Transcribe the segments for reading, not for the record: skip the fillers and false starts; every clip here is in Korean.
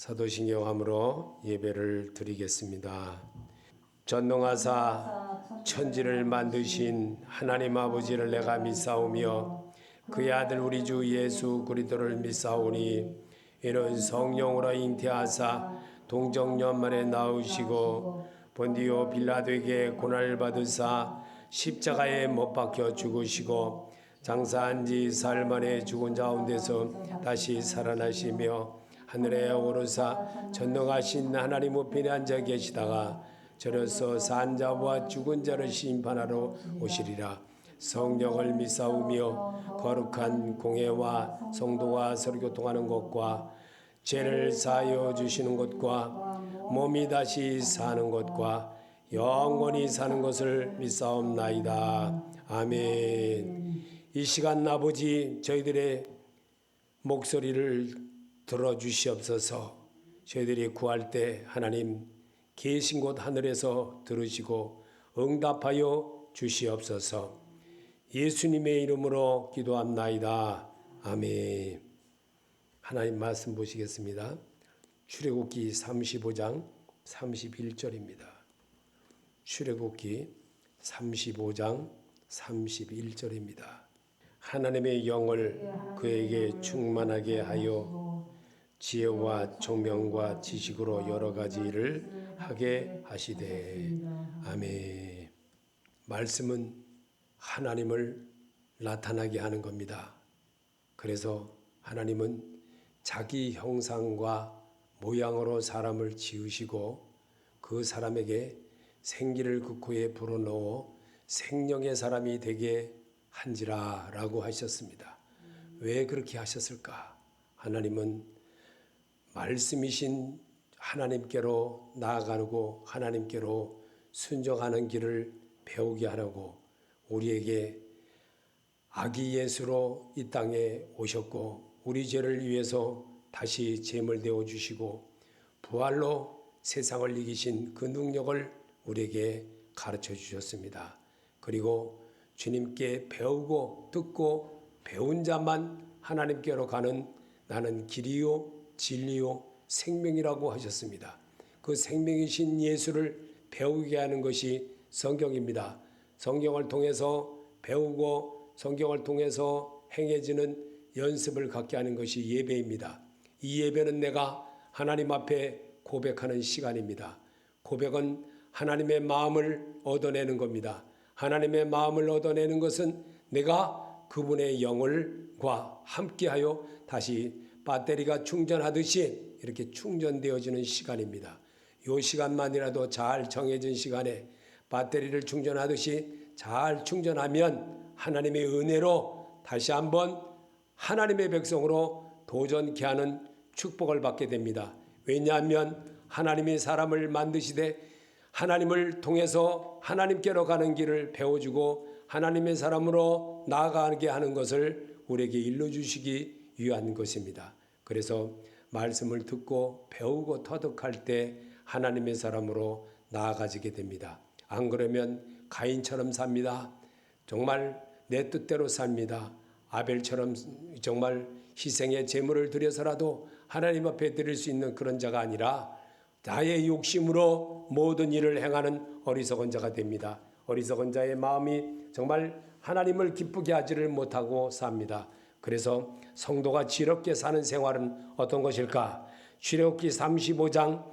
사도신경함으로 예배를 드리겠습니다. 전능하사 천지를 만드신 하나님 아버지를 내가 믿사오며 그의 아들 우리 주 예수 그리스도를 믿사오니 이는 성령으로 잉태하사 동정녀만에 나으시고 본디오 빌라도에게 고난을 받으사 십자가에 못 박혀 죽으시고 장사한 지 사흘 만에 죽은 자 가운데서 다시 살아나시며 하늘에 오르사 전능하신 하나님 우편에 앉아 계시다가 저로서 산 자와 죽은 자를 심판하러 오시리라. 성령을 믿사오며 거룩한 공회와 성도와 서로 교통하는 것과 죄를 사하여 주시는 것과 몸이 다시 사는 것과 영원히 사는 것을 믿사옵나이다. 아멘. 이 시간 아버지 저희들의 목소리를 들어주시옵소서. 저희들이 구할 때 하나님 계신 곳 하늘에서 들으시고 응답하여 주시옵소서. 예수님의 이름으로 기도합나이다. 아멘. 하나님 말씀 보시겠습니다. 출애굽기 35장 31절입니다. 출애굽기 35장 31절입니다. 하나님의 영을 그에게 충만하게 하여 지혜와 총명과 지식으로 여러 가지 일을 하게 하시되. 아멘. 말씀은 하나님을 나타나게 하는 겁니다. 그래서 하나님은 자기 형상과 모양으로 사람을 지으시고 그 사람에게 생기를 그 코에 불어넣어 생명의 사람이 되게 한지라 라고 하셨습니다. 왜 그렇게 하셨을까? 하나님은 말씀이신 하나님께로 나아가고 하나님께로 순종하는 길을 배우게 하려고 우리에게 아기 예수로 이 땅에 오셨고 우리 죄를 위해서 다시 제물 되어 주시고 부활로 세상을 이기신 그 능력을 우리에게 가르쳐 주셨습니다. 그리고 주님께 배우고 듣고 배운 자만 하나님께로 가는 나는 길이요 진리요 생명이라고 하셨습니다. 그 생명이신 예수를 배우게 하는 것이 성경입니다. 성경을 통해서 배우고 성경을 통해서 행해지는 연습을 갖게 하는 것이 예배입니다. 이 예배는 내가 하나님 앞에 고백하는 시간입니다. 고백은 하나님의 마음을 얻어내는 겁니다. 하나님의 마음을 얻어내는 것은 내가 그분의 영을과 함께하여 다시 배터리가 충전하듯이 이렇게 충전되어지는 시간입니다. 이 시간만이라도 잘 정해진 시간에 배터리를 충전하듯이 잘 충전하면 하나님의 은혜로 다시 한번 하나님의 백성으로 도전케 하는 축복을 받게 됩니다. 왜냐하면 하나님이 사람을 만드시되 하나님을 통해서 하나님께로 가는 길을 배워주고 하나님의 사람으로 나아가게 하는 것을 우리에게 일러주시기 위한 것입니다. 그래서 말씀을 듣고 배우고 터득할 때 하나님의 사람으로 나아가지게 됩니다. 안 그러면 가인처럼 삽니다. 정말 내 뜻대로 삽니다. 아벨처럼 정말 희생의 제물을 드려서라도 하나님 앞에 드릴 수 있는 그런 자가 아니라 나의 욕심으로 모든 일을 행하는 어리석은 자가 됩니다. 어리석은 자의 마음이 정말 하나님을 기쁘게 하지를 못하고 삽니다. 그래서 성도가 지롭게 사는 생활은 어떤 것일까? 출애굽기 35장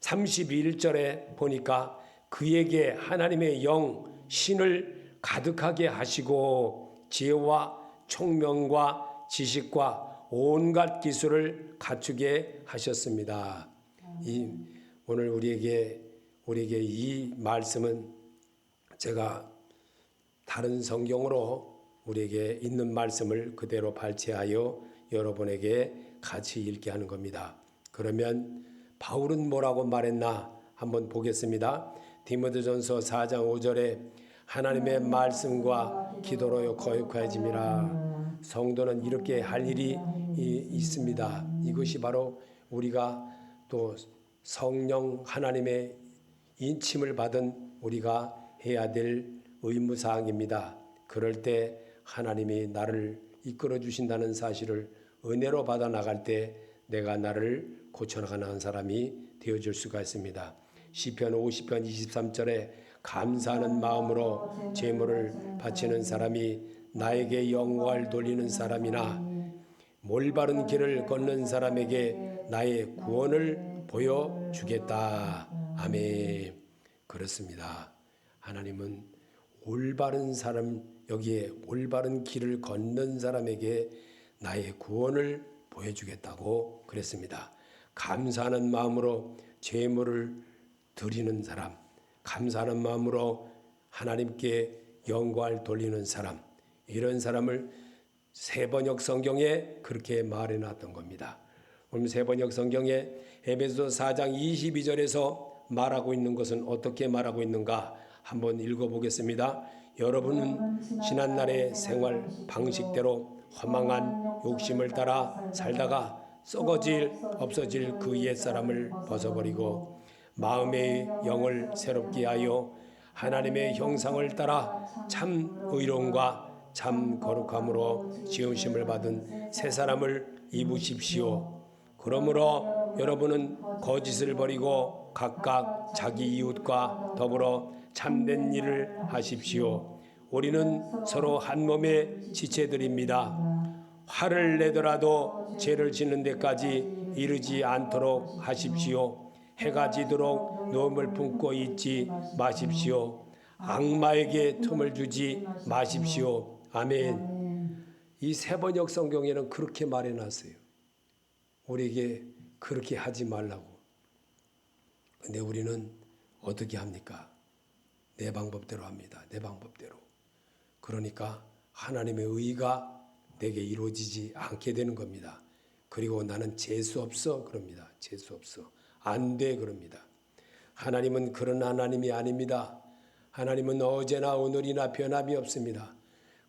31절에 보니까 그에게 하나님의 영 신을 가득하게 하시고 지혜와 총명과 지식과 온갖 기술을 갖추게 하셨습니다. 오늘 우리에게 이 말씀은 제가 다른 성경으로 우리에게 있는 말씀을 그대로 발췌하여 여러분에게 같이 읽게 하는 겁니다. 그러면 바울은 뭐라고 말했나 한번 보겠습니다. 디모데전서 4장 5절에 하나님의 말씀과 기도로 거룩해짐이라. 성도는 이렇게 할 일이 있습니다. 이것이 바로 우리가 또 성령 하나님의 인침을 받은 우리가 해야 될 의무사항입니다. 그럴 때 하나님이 나를 이끌어 주신다는 사실을 은혜로 받아 나갈 때 내가 나를 고쳐나가는 사람이 되어줄 수가 있습니다. 시편 50편 23절에 감사하는 마음으로 제물을 바치는 사람이 나에게 영광을 돌리는 사람이나 올바른 길을 걷는 사람에게 나의 구원을 보여주겠다. 아멘. 그렇습니다. 하나님은 올바른 사람, 여기에 올바른 길을 걷는 사람에게 나의 구원을 보여주겠다고 그랬습니다. 감사하는 마음으로 제물을 드리는 사람, 감사하는 마음으로 하나님께 영광을 돌리는 사람, 이런 사람을 세번역 성경에 그렇게 말해놨던 겁니다. 오늘 세번역 성경에 에베소서 4장 22절에서 말하고 있는 것은 어떻게 말하고 있는가 한번 읽어보겠습니다. 여러분은 지난날의 생활 방식대로 허망한 욕심을 따라 살다가 썩어질 없어질 그 옛사람을 벗어버리고 마음의 영을 새롭게 하여 하나님의 형상을 따라 참 의로움과 참 거룩함으로 지으심을 받은 새 사람을 입으십시오. 그러므로 여러분은 거짓을 버리고 각각 자기 이웃과 더불어 참된 일을 하십시오. 우리는 서로 한 몸의 지체들입니다. 화를 내더라도 죄를 짓는 데까지 이르지 않도록 하십시오. 해가 지도록 노음을 품고 있지 마십시오. 악마에게 틈을 주지 마십시오. 아멘. 이 세번역 성경에는 그렇게 말해놨어요. 우리에게 그렇게 하지 말라고. 근데 우리는 어떻게 합니까? 내 방법대로 합니다. 내 방법대로. 그러니까 하나님의 의가 내게 이루어지지 않게 되는 겁니다. 그리고 나는 재수 없어 그럽니다. 재수 없어. 안 돼 그럽니다. 하나님은 그런 하나님이 아닙니다. 하나님은 어제나 오늘이나 변함이 없습니다.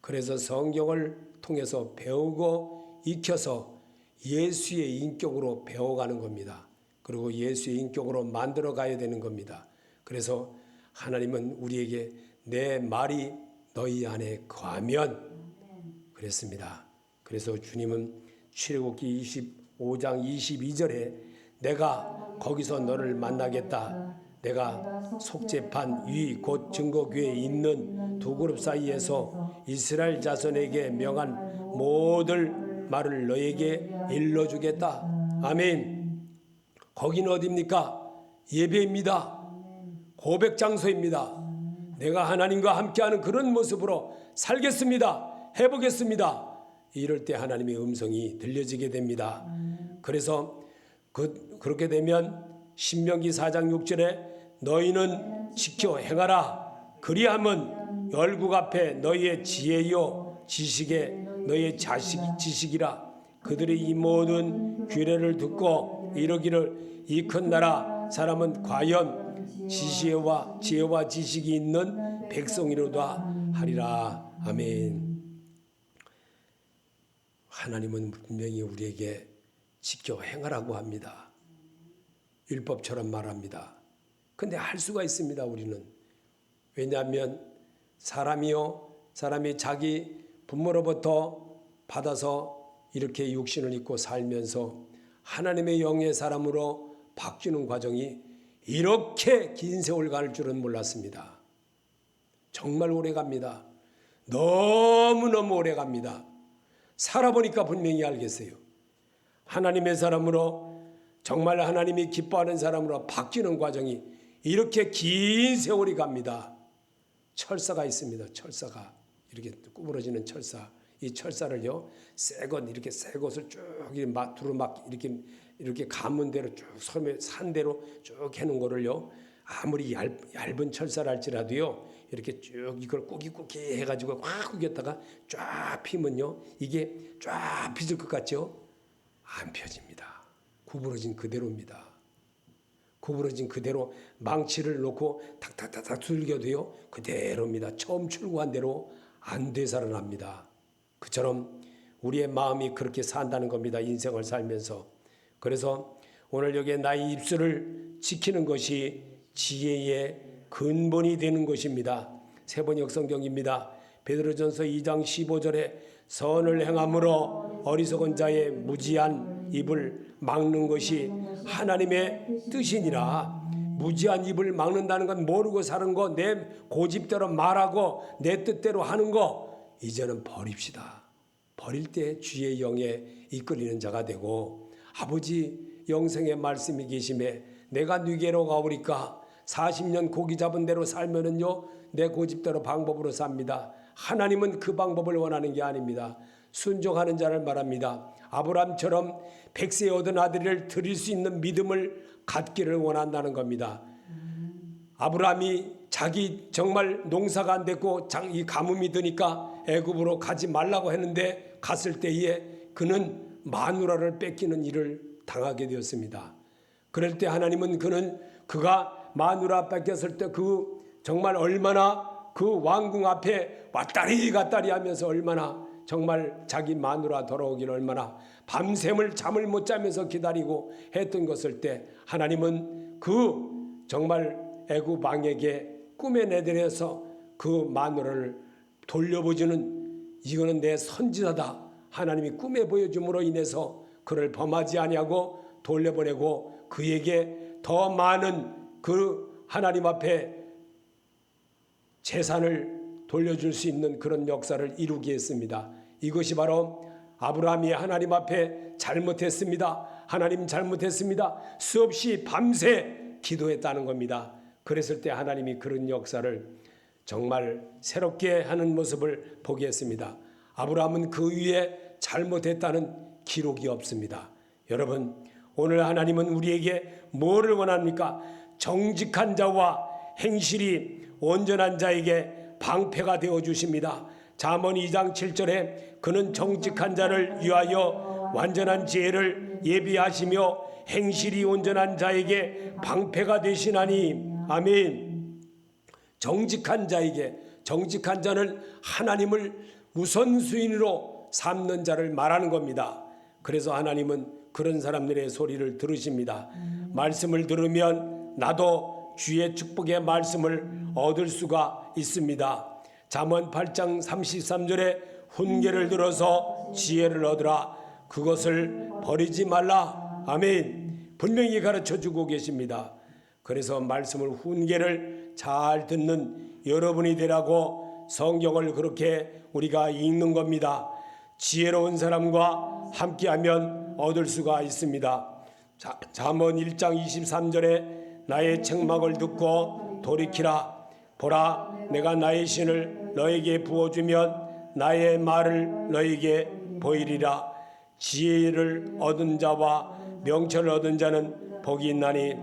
그래서 성경을 통해서 배우고 익혀서 예수의 인격으로 배워가는 겁니다. 그리고 예수의 인격으로 만들어 가야 되는 겁니다. 그래서 하나님은 우리에게 내 말이 너희 안에 거하면 그랬습니다. 그래서 주님은 출애굽기 25장 22절에 내가 거기서 너를 만나겠다. 내가 속죄판 위 곧 증거궤에 있는 두 그룹 사이에서 이스라엘 자손에게 명한 모든 말을 너에게 일러주겠다. 아멘. 거기는 어디입니까? 예배입니다. 고백 장소입니다. 내가 하나님과 함께하는 그런 모습으로 살겠습니다. 해보겠습니다. 이럴 때 하나님의 음성이 들려지게 됩니다. 그래서 그렇게 되면 신명기 4장 6절에 너희는 지켜 행하라. 그리하면 열국 앞에 너희의 지혜요 지식에 너희의 지식이라. 그들이 이 모든 규례를 듣고 이르기를 이 큰 나라 사람은 과연 지혜와 지식이 있는 백성이로다 하리라. 아멘. 하나님은 분명히 우리에게 지켜 행하라고 합니다. 율법처럼 말합니다. 근데 할 수가 있습니다. 우리는. 왜냐하면 사람이 자기 부모로부터 받아서 이렇게 육신을 입고 살면서 하나님의 영의 사람으로 바뀌는 과정이 이렇게 긴 세월 갈 줄은 몰랐습니다. 정말 오래 갑니다. 너무너무 오래 갑니다. 살아보니까 분명히 알겠어요. 하나님의 사람으로 정말 하나님이 기뻐하는 사람으로 바뀌는 과정이 이렇게 긴 세월이 갑니다. 철사가 있습니다. 철사가 이렇게 구부러지는 철사. 이 철사를요, 이렇게 새 것을 쭉 두루막 이렇게 감은 대로 쭉 산 대로 쭉 해놓은 거를요, 아무리 얇은 철사랄지라도요, 이렇게 쭉 이걸 꾸깃꾸깃 해가지고 확 구겼다가 쫙 피면요, 이게 쫙 펴질 것 같죠? 안 펴집니다. 구부러진 그대로입니다. 구부러진 그대로 망치를 놓고 탁탁탁탁 두들겨도요, 그대로입니다. 처음 출구한 대로 안 되살아납니다. 그처럼 우리의 마음이 그렇게 산다는 겁니다. 인생을 살면서. 그래서 오늘 여기에 나의 입술을 지키는 것이 지혜의 근본이 되는 것입니다. 세번역 성경입니다. 베드로전서 2장 15절에 선을 행함으로 어리석은 자의 무지한 입을 막는 것이 하나님의 뜻이니라. 무지한 입을 막는다는 건 모르고 사는 거, 내 고집대로 말하고 내 뜻대로 하는 거 이제는 버립시다. 버릴 때 주의 영에 이끌리는 자가 되고, 아버지 영생의 말씀이 계심에 내가 네게로 가오리까 40년 고기 잡은 대로 살면은요 내 고집대로 방법으로 삽니다. 하나님은 그 방법을 원하는 게 아닙니다. 순종하는 자를 말합니다. 아브라함처럼 100세 얻은 아들을 드릴 수 있는 믿음을 갖기를 원한다는 겁니다. 아브라함이 자기 정말 농사가 안 됐고 이 가뭄이 드니까 애굽으로 가지 말라고 했는데 갔을 때에 그는 마누라를 뺏기는 일을 당하게 되었습니다. 그럴 때 하나님은 그가 마누라 뺏겼을 때 정말 얼마나 그 왕궁 앞에 왔다리 갔다리 하면서 얼마나 정말 자기 마누라 돌아오기를 얼마나 밤샘을 잠을 못 자면서 기다리고 했던 것을 때 하나님은 정말 애굽 왕에게 꿈에 내드려서 그 마누라를 돌려보지는 이거는 내 선지자다. 하나님이 꿈에 보여줌으로 인해서 그를 범하지 아니하고 돌려보내고 그에게 더 많은 그 하나님 앞에 재산을 돌려줄 수 있는 그런 역사를 이루게 했습니다. 이것이 바로 아브라함이 하나님 앞에 잘못했습니다. 하나님 잘못했습니다. 수없이 밤새 기도했다는 겁니다. 그랬을 때 하나님이 그런 역사를 정말 새롭게 하는 모습을 보게 했습니다. 아브라함은 그 위에 잘못했다는 기록이 없습니다. 여러분, 오늘 하나님은 우리에게 뭐를 원합니까? 정직한 자와 행실이 온전한 자에게 방패가 되어 주십니다. 잠언 2장 7절에 그는 정직한 자를 위하여 완전한 지혜를 예비하시며 행실이 온전한 자에게 방패가 되시나니. 아멘. 정직한 자는 하나님을 우선순위로 삼는 자를 말하는 겁니다. 그래서 하나님은 그런 사람들의 소리를 들으십니다. 말씀을 들으면 나도 주의 축복의 말씀을 얻을 수가 있습니다. 잠언 8장 33절에 훈계를 들어서 지혜를 얻으라. 그것을 버리지 말라. 아멘. 분명히 가르쳐주고 계십니다. 그래서 말씀을 훈계를 잘 듣는 여러분이 되라고 성경을 그렇게 우리가 읽는 겁니다. 지혜로운 사람과 함께하면 얻을 수가 있습니다. 잠언 1장 23절에 나의 책망을 듣고 돌이키라. 보라, 내가 나의 신을 너에게 부어주면 나의 말을 너에게 보이리라. 지혜를 얻은 자와 명철을 얻은 자는 복이 있나니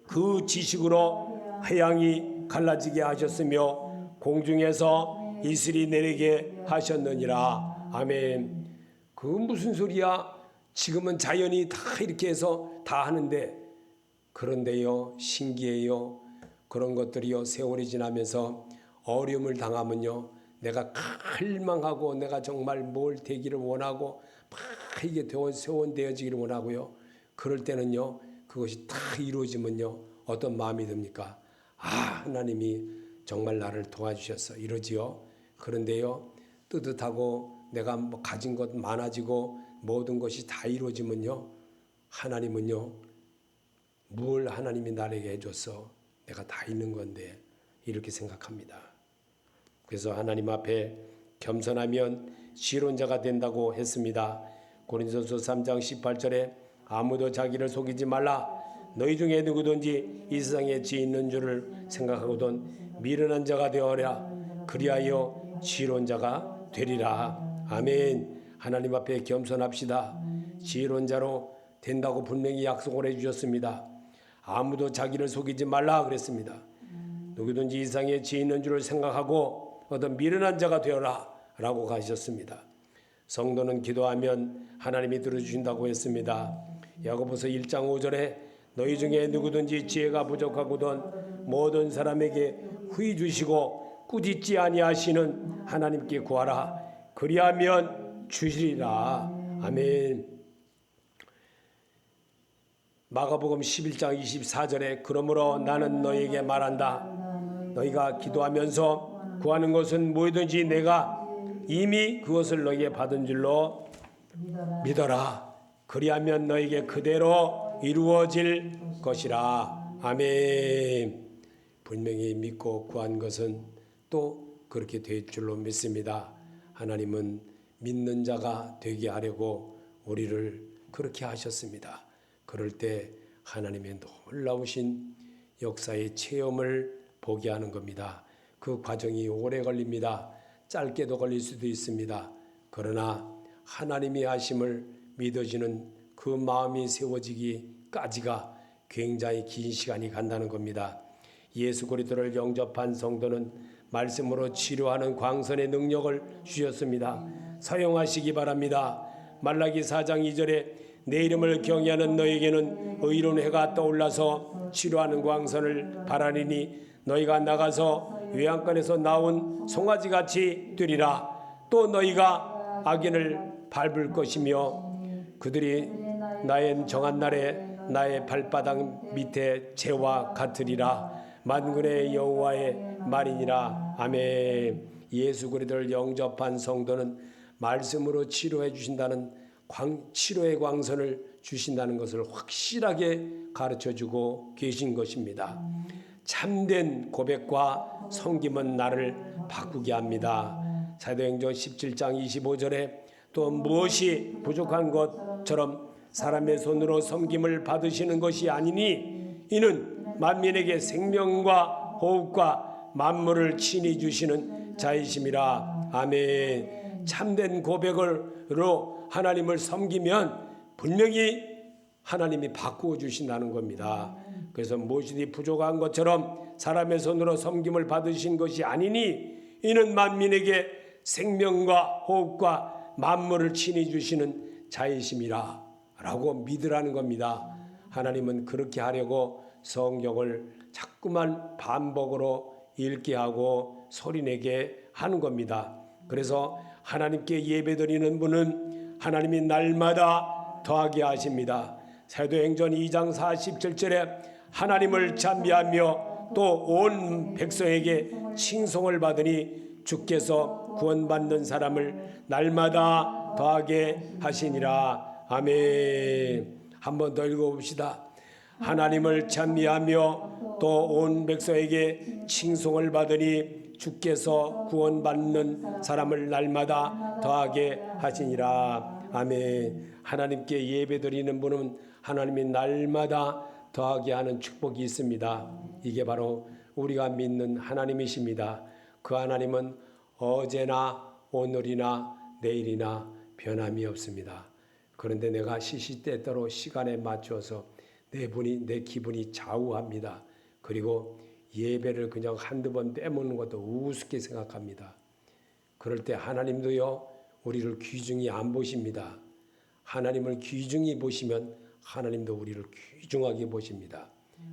그 지식으로 해양이 갈라지게 하셨으며 공중에서 이슬이 내리게 하셨느니라. 아멘. 그 무슨 소리야? 지금은 자연이 다 이렇게 해서 다 하는데, 그런데요, 신기해요. 그런 것들이요, 세월이 지나면서 어려움을 당하면요, 내가 갈망하고 내가 정말 뭘 되기를 원하고 막 이게 세원되어지기를 원하고요. 그럴 때는요, 그것이 다 이루어지면요, 어떤 마음이 듭니까? 하나님이 정말 나를 도와주셨어, 이러지요. 그런데요, 뜨뜻하고 내가 가진 것 많아지고 모든 것이 다 이루어지면요, 하나님은요, 뭘 하나님이 나에게 해줬어? 내가 다 있는 건데, 이렇게 생각합니다. 그래서 하나님 앞에 겸손하면 지론자가 된다고 했습니다. 고린도서 3장 18절에 아무도 자기를 속이지 말라. 너희 중에 누구든지 이 세상에 지 있는 줄을 생각하거든 미련한 자가 되어라. 그리하여 지론자가 되리라. 아멘. 하나님 앞에 겸손합시다. 지론자로 된다고 분명히 약속을 해주셨습니다. 아무도 자기를 속이지 말라 그랬습니다. 누구든지 이 세상에 지 있는 줄을 생각하고 어떤 미련한 자가 되어라 라고 가셨습니다. 성도는 기도하면 하나님이 들어주신다고 했습니다. 야고보서 1장 5절에 너희 중에 누구든지 지혜가 부족하거든 모든 사람에게 후히 주시고 꾸짖지 아니하시는 하나님께 구하라. 그리하면 주시리라. 아멘. 마가복음 11장 24절에 그러므로 나는 너희에게 말한다. 너희가 기도하면서 구하는 것은 뭐든지 내가 이미 그것을 너희에게 받은 줄로 믿어라. 그리하면 너에게 그대로 이루어질 것이라. 아멘. 분명히 믿고 구한 것은 또 그렇게 될 줄로 믿습니다. 하나님은 믿는 자가 되게 하려고 우리를 그렇게 하셨습니다. 그럴 때 하나님의 놀라우신 역사의 체험을 보게 하는 겁니다. 그 과정이 오래 걸립니다. 짧게도 걸릴 수도 있습니다. 그러나 하나님이 하심을 믿어지는 그 마음이 세워지기까지가 굉장히 긴 시간이 간다는 겁니다. 예수 그리스도를 영접한 성도는 말씀으로 치료하는 광선의 능력을 주셨습니다. 사용하시기 바랍니다. 말라기 4장 2절에 내 이름을 경외하는 너에게는 의로운 해가 떠올라서 치료하는 광선을 바라리니 너희가 나가서 외양간에서 나온 송아지같이 되리라. 또 너희가 악인을 밟을 것이며 그들이 나의 정한 날에 나의 발바닥 밑에 재와 같으리라. 만군의 여호와의 말이니라. 아멘. 예수 그리스도를 영접한 성도는 말씀으로 치료해 주신다는 치료의 광선을 주신다는 것을 확실하게 가르쳐주고 계신 것입니다. 참된 고백과 섬김은 나를 바꾸게 합니다. 사도행전 17장 25절에 또 무엇이 부족한 것처럼 사람의 손으로 섬김을 받으시는 것이 아니니 이는 만민에게 생명과 호흡과 만물을 친히 주시는 자이심이라. 아멘. 참된 고백으로 하나님을 섬기면 분명히 하나님이 바꾸어 주신다는 겁니다. 그래서 무엇이 부족한 것처럼 사람의 손으로 섬김을 받으신 것이 아니니 이는 만민에게 생명과 호흡과 만물을 친히 주시는 자이심이라 라고 믿으라는 겁니다. 하나님은 그렇게 하려고 성경을 자꾸만 반복으로 읽게 하고 소리내게 하는 겁니다. 그래서 하나님께 예배드리는 분은 하나님이 날마다 더하게 하십니다. 사도행전 2장 47절에 하나님을 찬미하며 또 온 백성에게 칭송을 받으니 주께서 구원받는 사람을 날마다 더하게 하시니라. 아멘. 한 번 더 읽어봅시다. 하나님을 찬미하며 또 온 백성에게 칭송을 받으니 주께서 구원받는 사람을 날마다 더하게 하시니라. 아멘. 하나님께 예배드리는 분은 하나님이 날마다 더하게 하는 축복이 있습니다. 이게 바로 우리가 믿는 하나님이십니다. 그 하나님은 어제나 오늘이나 내일이나 변함이 없습니다. 그런데 내가 시시때때로 시간에 맞춰서 내 기분이 좌우합니다. 그리고 예배를 그냥 한두 번 빼먹는 것도 우습게 생각합니다. 그럴 때 하나님도요, 우리를 귀중히 안 보십니다. 하나님을 귀중히 보시면 하나님도 우리를 귀중하게 보십니다.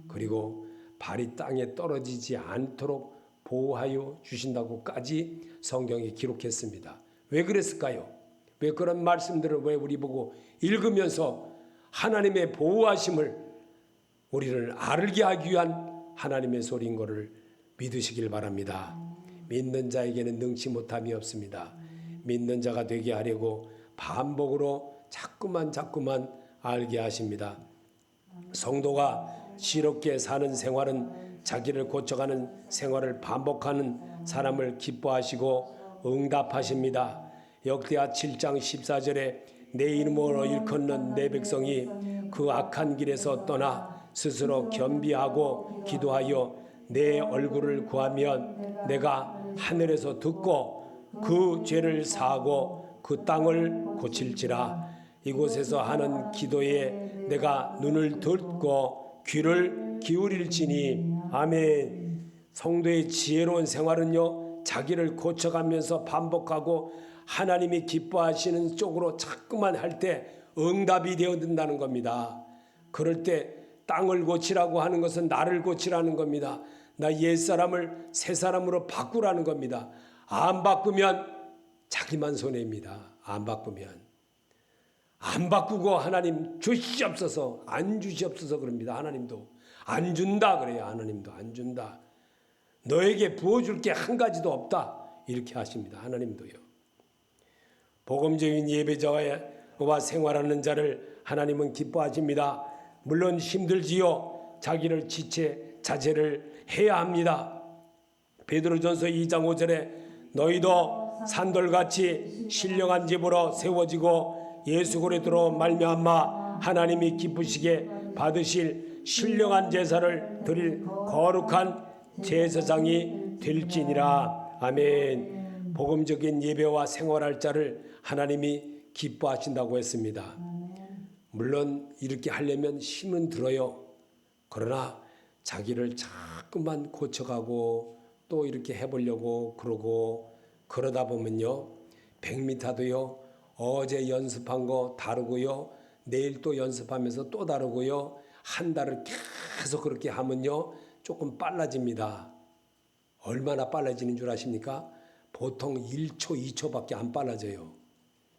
그리고 발이 땅에 떨어지지 않도록 보호하여 주신다고까지 성경에 기록했습니다. 왜 그랬을까요? 왜 그런 말씀들을 왜 우리 보고 읽으면서 하나님의 보호하심을 우리를 알게 하기 위한 하나님의 소리인 것을 믿으시길 바랍니다. 믿는 자에게는 능치 못함이 없습니다. 믿는 자가 되게 하려고 반복으로 자꾸만 알게 하십니다. 성도가 지롭게 사는 생활은 자기를 고쳐가는 생활을 반복하는 사람을 기뻐하시고 응답하십니다. 역대하 7장 14절에 내 이름으로 일컫는 내 백성이 그 악한 길에서 떠나 스스로 겸비하고 기도하여 내 얼굴을 구하면 내가 하늘에서 듣고 그 죄를 사하고 그 땅을 고칠지라. 이곳에서 하는 기도에 내가 눈을 듣고 귀를 기울일지니. 아멘. 성도의 지혜로운 생활은요, 자기를 고쳐가면서 반복하고 하나님이 기뻐하시는 쪽으로 자꾸만 할 때 응답이 되어든다는 겁니다. 그럴 때 땅을 고치라고 하는 것은 나를 고치라는 겁니다. 나 옛사람을 새사람으로 바꾸라는 겁니다. 안 바꾸면 자기만 손해입니다. 안 바꾸고 하나님 주시옵소서, 안 주시옵소서 그럽니다. 하나님도 안 준다 그래요. 하나님도 안 준다. 너에게 부어줄 게 한 가지도 없다 이렇게 하십니다. 하나님도요. 복음적인 예배자와 생활하는 자를 하나님은 기뻐하십니다. 물론 힘들지요. 자기를 자제를 해야 합니다. 베드로전서 2장 5절에 너희도 산돌같이 신령한 집으로 세워지고 예수 그리스도로 말미암아 하나님이 기쁘시게 받으실 신령한 제사를 드릴 거룩한 제사장이 될지니라. 아멘. 복음적인 예배와 생활할 자를 하나님이 기뻐하신다고 했습니다. 물론 이렇게 하려면 힘은 들어요. 그러나 자기를 자꾸만 고쳐가고 또 이렇게 해보려고 그러고 그러다 보면요, 100m도요 어제 연습한 거 다르고요, 내일 또 연습하면서 또 다르고요, 한 달을 계속 그렇게 하면요 조금 빨라집니다. 얼마나 빨라지는 줄 아십니까? 보통 1초, 2초밖에 안 빨라져요.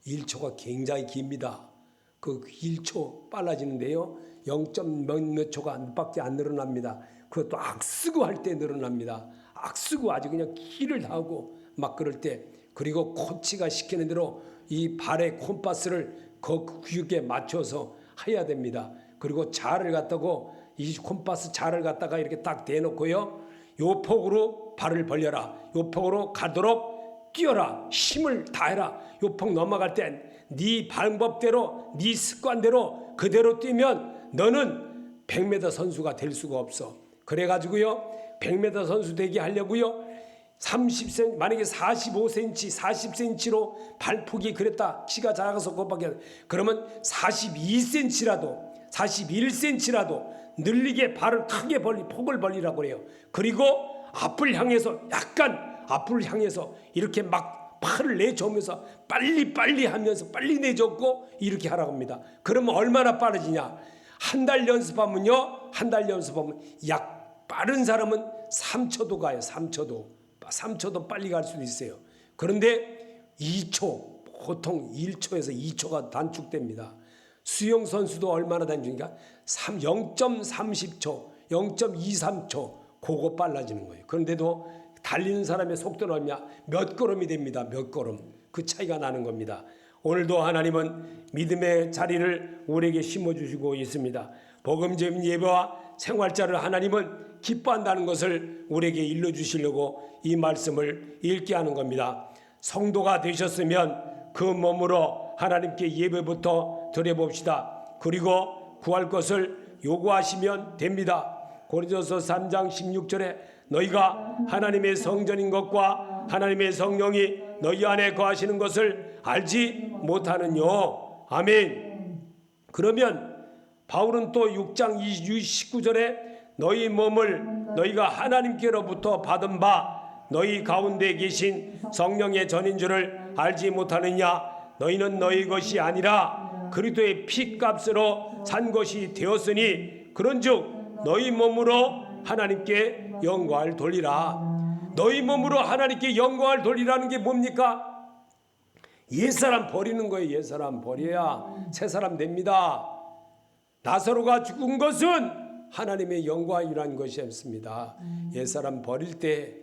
1초가 굉장히 깁니다. 그 1초 빨라지는데요, 0점 몇 초가 밖에 안 늘어납니다. 그것도 악쓰고 할 때 늘어납니다. 악쓰고 아주 그냥 기를 다하고 막 그럴 때, 그리고 코치가 시키는 대로 이 발의 콤파스를 그 구역에 맞춰서 해야 됩니다. 그리고 자를 갖다고 이 콤파스 자를 갖다가 이렇게 딱 대놓고요, 요 폭으로 발을 벌려라, 요 폭으로 가도록 뛰어라, 힘을 다해라. 요 폭 넘어갈 땐 네 방법대로 네 습관대로 그대로 뛰면 너는 100m 선수가 될 수가 없어. 그래가지고요 100m 선수 되게 하려고요 30cm, 만약에 45cm, 40cm로 발폭이 그랬다, 키가 작아서 그것밖에, 그러면 42cm라도 41cm라도 늘리게 발을 크게 폭을 벌리라고 그래요. 그리고 앞을 향해서, 약간 앞을 향해서 이렇게 막 팔을 내저으면서 빨리 하면서 빨리 내젓고 이렇게 하라고 합니다. 그러면 얼마나 빠르지냐? 한 달 연습하면요, 한 달 연습하면 약 빠른 사람은 3초도 가요. 3초도 빨리 갈 수도 있어요. 그런데 2초, 보통 1초에서 2초가 단축됩니다. 수영 선수도 얼마나 단축인가? 0.30초, 0.23초 그거 빨라지는 거예요. 그런데도 달리는 사람의 속도는 얼마냐? 몇 걸음이 됩니다. 몇 걸음. 그 차이가 나는 겁니다. 오늘도 하나님은 믿음의 자리를 우리에게 심어주시고 있습니다. 복음적인 예배와 생활자를 하나님은 기뻐한다는 것을 우리에게 일러주시려고 이 말씀을 읽게 하는 겁니다. 성도가 되셨으면 그 몸으로 하나님께 예배부터 드려봅시다. 그리고 구할 것을 요구하시면 됩니다. 고린도서 3장 16절에 너희가 하나님의 성전인 것과 하나님의 성령이 너희 안에 거하시는 것을 알지 못하느뇨. 아멘. 그러면 바울은 또 6장 19절에 너희 몸을 너희가 하나님께로부터 받은 바 너희 가운데 계신 성령의 전인 줄을 알지 못하느냐. 너희는 너희 것이 아니라 그리스도의 피값으로 산 것이 되었으니 그런즉 너희 몸으로 하나님께 영광을 돌리라. 너희 몸으로 하나님께 영광을 돌리라는 게 뭡니까? 옛사람 버리는 거예요. 옛사람 버려야 새사람 됩니다. 나사로가 죽은 것은 하나님의 영광이라는 것이 없습니다. 옛사람 버릴 때,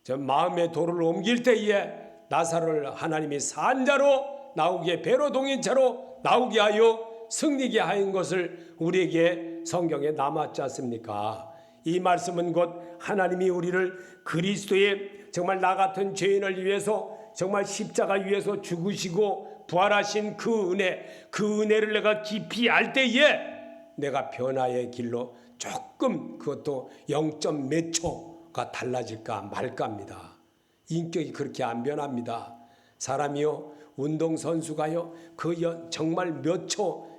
저 마음의 도를 옮길 때에 나사로를 하나님이 산자로 나오게, 배로 동인차로 나오게 하여 승리게 하인 것을 우리에게 성경에 남았지 않습니까? 이 말씀은 곧 하나님이 우리를 그리스도의 정말 나 같은 죄인을 위해서 정말 십자가 위에서 죽으시고 부활하신 그 은혜를 내가 깊이 알 때에 내가 변화의 길로 조금, 그것도 0점 몇 초가 달라질까 말까 합니다. 인격이 그렇게 안 변합니다. 사람이요, 운동선수가요, 정말 몇 초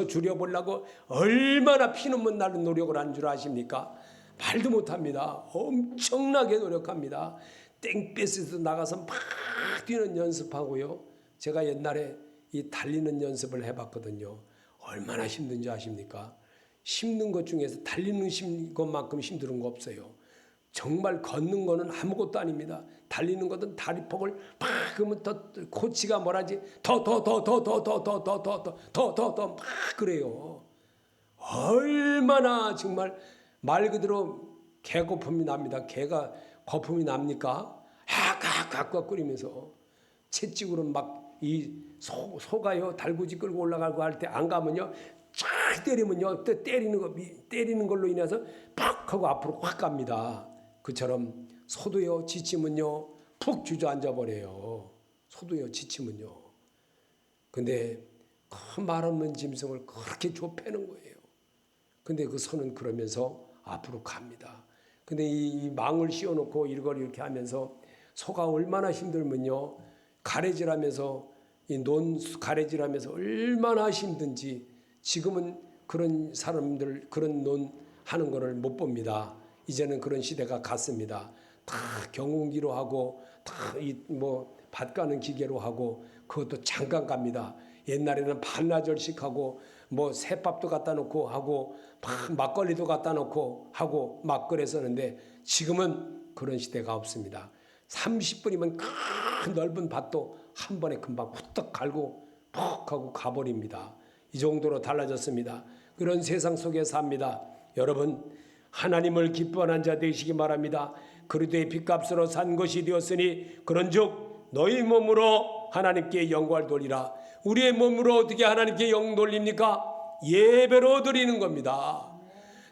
줄여보려고 얼마나 피눈물 나는 노력을 하는 줄 아십니까? 말도 못합니다. 엄청나게 노력합니다. 땡볕에서 나가서 막 뛰는 연습하고요. 제가 옛날에 이 달리는 연습을 해봤거든요. 얼마나 힘든지 아십니까? 힘든 것 중에서 달리는 것만큼 힘든 거 없어요. 정말 걷는 거는 아무것도 아닙니다. 달리는 것은 다리폭을 막 그러면 더 코치가 뭐라지 더 막 그래요. 얼마나 정말 말 그대로 개거품이 납니다. 개가 거품이 납니까? 꽉꽉 끓이면서 채찍으로 막 이 소가요 달구지 끌고 올라가고 할 때 안 가면요 쫙 때리면요 또 때리는 걸로 인해서 팍 하고 앞으로 확 갑니다. 그처럼 소도요 지치면요 푹 주저앉아 버려요. 소도요 지치면요. 근데 그 말 없는 짐승을 그렇게 좁혀는 거예요. 근데 그 소는 그러면서 앞으로 갑니다. 근데 이 망을 씌워놓고 이걸 이렇게 하면서 소가 얼마나 힘들면요 가래질하면서 이 논 가래질하면서 얼마나 힘든지 지금은 그런 사람들 그런 논 하는 거를 못 봅니다. 이제는 그런 시대가 갔습니다. 다 경운기로 하고 다 이 뭐 밭 가는 기계로 하고 그것도 잠깐 갑니다. 옛날에는 반나절씩 하고 뭐 새밥도 갖다 놓고 하고 막걸리도 갖다 놓고 하고 막 그랬었는데 지금은 그런 시대가 없습니다. 30분이면 큰 넓은 밭도 한 번에 금방 후딱 갈고 푹 하고 가버립니다. 이 정도로 달라졌습니다. 그런 세상 속에 삽니다. 여러분 하나님을 기뻐하는 자 되시기 바랍니다. 그리스도의 핏값으로 산 것이 되었으니 그런즉 너희 몸으로 하나님께 영광을 돌리라. 우리의 몸으로 어떻게 하나님께 영광 돌립니까? 예배로 드리는 겁니다.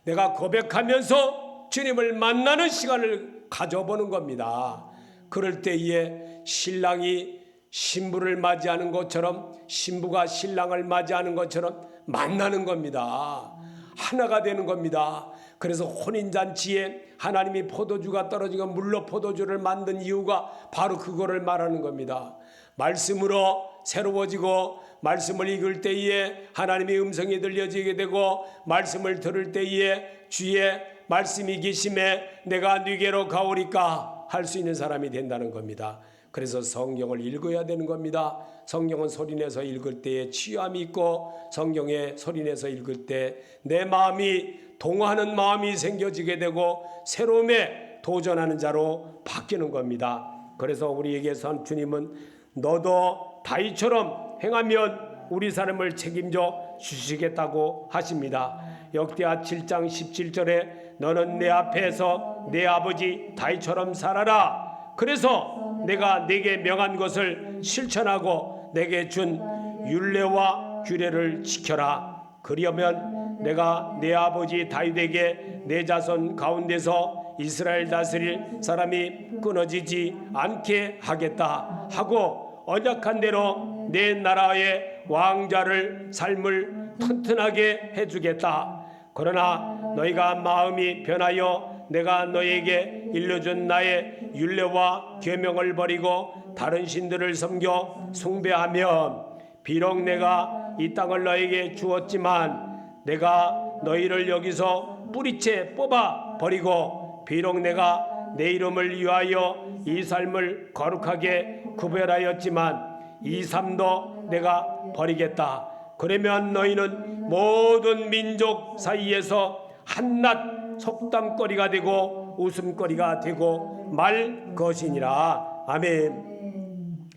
내가 고백하면서 주님을 만나는 시간을 가져보는 겁니다. 그럴 때에 신랑이 신부를 맞이하는 것처럼 신부가 신랑을 맞이하는 것처럼 만나는 겁니다. 하나가 되는 겁니다. 그래서 혼인잔치에 하나님이 포도주가 떨어지고 물로 포도주를 만든 이유가 바로 그거를 말하는 겁니다. 말씀으로 새로워지고 말씀을 읽을 때에 하나님의 음성이 들려지게 되고 말씀을 들을 때에 주의 말씀이 계심에 내가 네게로 가오리까 할 수 있는 사람이 된다는 겁니다. 그래서 성경을 읽어야 되는 겁니다. 성경은 소리내서 읽을 때에 취함이 있고 성경에 소리내서 읽을 때 내 마음이 동하는 마음이 생겨지게 되고 새로움에 도전하는 자로 바뀌는 겁니다. 그래서 우리에게선 주님은 너도 다윗처럼 행하면 우리 삶을 책임져 주시겠다고 하십니다. 역대하 7장 17절에 너는 내 앞에서 내 아버지 다윗처럼 살아라. 그래서 내가 내게 명한 것을 실천하고 내게 준 율례와 규례를 지켜라. 그러면 내가 내 아버지 다윗에게 내 자손 가운데서 이스라엘 다스릴 사람이 끊어지지 않게 하겠다 하고 언약한 대로 내 나라의 왕자를 삶을 튼튼하게 해주겠다. 그러나 너희가 마음이 변하여 내가 너희에게 일러준 나의 율례와 계명을 버리고 다른 신들을 섬겨 숭배하면 비록 내가 이 땅을 너희에게 주었지만 내가 너희를 여기서 뿌리채 뽑아 버리고 비록 내가 내 이름을 위하여 이 삶을 거룩하게 구별하였지만 이 삶도 내가 버리겠다. 그러면 너희는 모든 민족 사이에서 한낱 속담거리가 되고 웃음거리가 되고 말 것이니라. 아멘.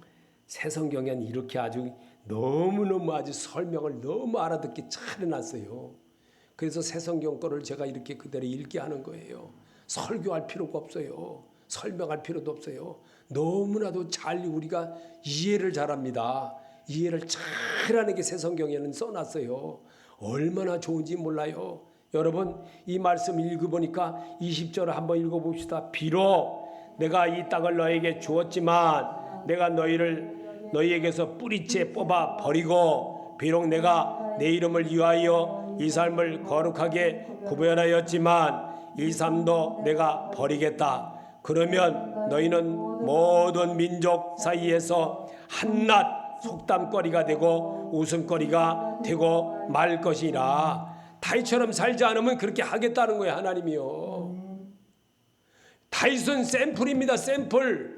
새 성경엔 이렇게 아주 너무너무 아주 설명을 너무 알아듣기 잘 해놨어요. 그래서 새 성경 거를 제가 이렇게 그대로 읽게 하는 거예요. 설교할 필요가 없어요. 설명할 필요도 없어요. 너무나도 잘 우리가 이해를 잘합니다. 이해를 잘하는 게 새 성경에는 써놨어요. 얼마나 좋은지 몰라요. 여러분 이 말씀 읽어보니까 20절을 한번 읽어봅시다. 비록 내가 이 땅을 너에게 주었지만 내가 너희에게서 뿌리채 뽑아 버리고 비록 내가 내 이름을 위하여 이 삶을 거룩하게 구별하였지만 이 삶도 내가 버리겠다. 그러면 너희는 모든 민족 사이에서 한낱 속담거리가 되고 웃음거리가 되고 말 것이라. 다윗처럼 살지 않으면 그렇게 하겠다는 거예요. 하나님이요. 다윗은 샘플입니다. 샘플.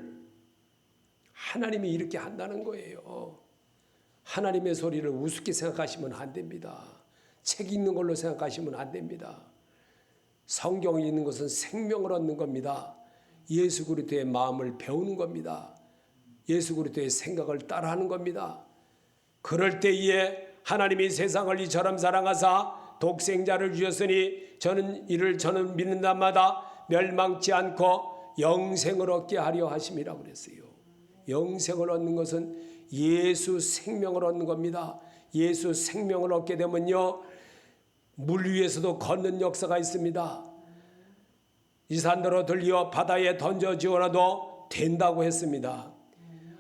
하나님이 이렇게 한다는 거예요. 하나님의 소리를 우습게 생각하시면 안 됩니다. 책 읽는 걸로 생각하시면 안 됩니다. 성경을 읽는 것은 생명을 얻는 겁니다. 예수 그리스도의 마음을 배우는 겁니다. 예수 그리스도의 생각을 따라하는 겁니다. 그럴 때에 하나님이 세상을 이처럼 사랑하사 독생자를 주셨으니 저는 믿는 자마다 멸망치 않고 영생을 얻게 하려 하심이라고 그랬어요. 영생을 얻는 것은 예수 생명을 얻는 겁니다. 예수 생명을 얻게 되면요, 물 위에서도 걷는 역사가 있습니다. 이 산더러 들려 바다에 던져 지어놔도 된다고 했습니다.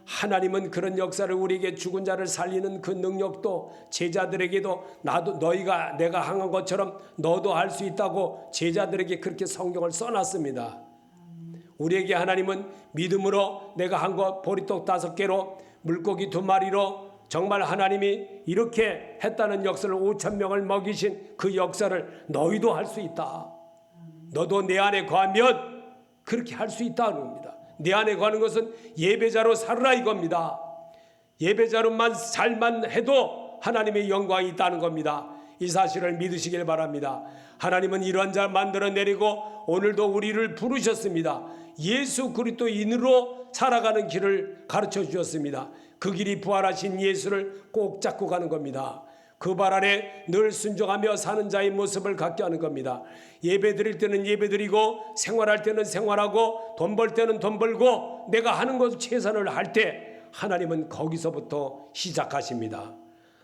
하나님은 그런 역사를 우리에게 죽은 자를 살리는 그 능력도 제자들에게도 나도 너희가 내가 행한 것처럼 너도 할 수 있다고 제자들에게 그렇게 성경을 써놨습니다. 우리에게 하나님은 믿음으로 내가 한 것 보리떡 5개로 물고기 2마리로 정말 하나님이 이렇게 했다는 역사를 5,000명을 먹이신 그 역사를 너희도 할 수 있다. 너도 내 안에 거하면 그렇게 할 수 있다는 겁니다. 내 안에 거하는 것은 예배자로 살으라 이겁니다. 예배자로만 잘만 해도 하나님의 영광이 있다는 겁니다. 이 사실을 믿으시길 바랍니다. 하나님은 이러한 자 만들어내리고 오늘도 우리를 부르셨습니다. 예수 그리스도인으로 살아가는 길을 가르쳐 주셨습니다. 그 길이 부활하신 예수를 꼭 잡고 가는 겁니다. 그 발 아래 늘 순종하며 사는 자의 모습을 갖게 하는 겁니다. 예배 드릴 때는 예배 드리고 생활할 때는 생활하고 돈 벌 때는 돈 벌고 내가 하는 것 최선을 할 때 하나님은 거기서부터 시작하십니다.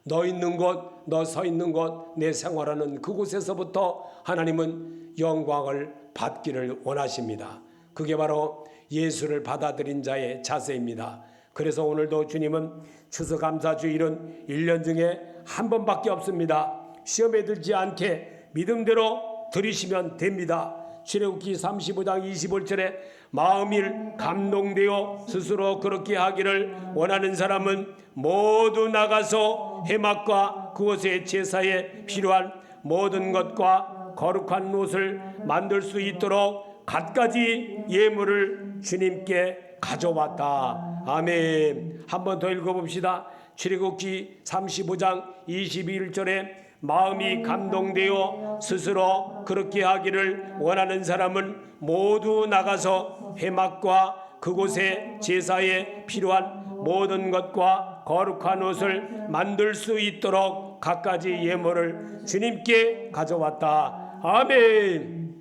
너 있는 곳, 너 서 있는 곳, 내 생활하는 그곳에서부터 하나님은 영광을 받기를 원하십니다. 그게 바로 예수를 받아들인 자의 자세입니다. 그래서 오늘도 주님은 추수감사주일은 1년 중에 한 번밖에 없습니다. 시험에 들지 않게 믿음대로 드리시면 됩니다. 출애굽기 35장 25절에 마음이 감동되어 스스로 그렇게 하기를 원하는 사람은 모두 나가서 회막과 그곳의 제사에 필요한 모든 것과 거룩한 옷을 만들 수 있도록 갖가지 예물을 주님께 가져왔다. 아멘. 한 번 더 읽어봅시다. 출애굽기 35장 21절에 마음이 감동되어 스스로 그렇게 하기를 원하는 사람은 모두 나가서 회막과 그곳의 제사에 필요한 모든 것과 거룩한 옷을 만들 수 있도록 갖가지 예물을 주님께 가져왔다. 아멘.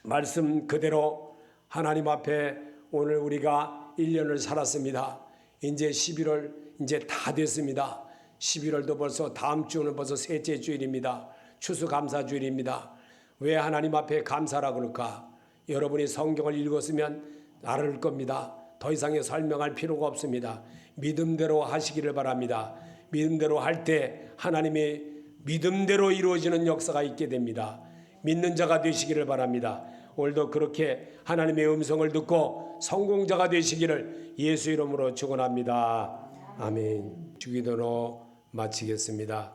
말씀 그대로 하나님 앞에 오늘 우리가 1년을 살았습니다. 이제 11월 이제 다 됐습니다. 11월도 벌써 다음 주는 벌써 셋째 주일입니다. 추수감사주일입니다. 왜 하나님 앞에 감사라 그럴까? 여러분이 성경을 읽었으면 알을 겁니다. 더 이상의 설명할 필요가 없습니다. 믿음대로 하시기를 바랍니다. 믿음대로 할 때 하나님의 믿음대로 이루어지는 역사가 있게 됩니다. 믿는 자가 되시기를 바랍니다. 오늘도 그렇게 하나님의 음성을 듣고 성공자가 되시기를 예수 이름으로 축원합니다. 아멘. 주기도로 마치겠습니다.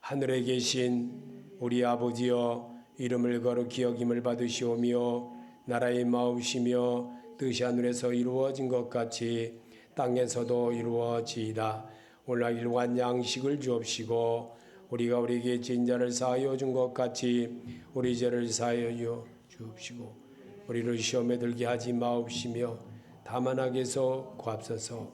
하늘에 계신 우리 아버지여, 이름을 거룩히 여김을 받으시오며 나라의 마음이시며 뜻이 하늘에서 이루어진 것 같이 땅에서도 이루어지이다. 오늘 일용할 양식을 주옵시고 우리가 우리에게 진 자를 사하여 준 것 같이 우리 죄를 사하여 주옵시고 우리를 시험에 들게 하지 마옵시며 다만 악에서 구하옵소서.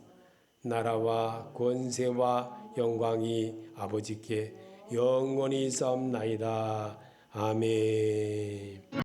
나라와 권세와 영광이 아버지께 영원히 있사옵나이다. 아멘.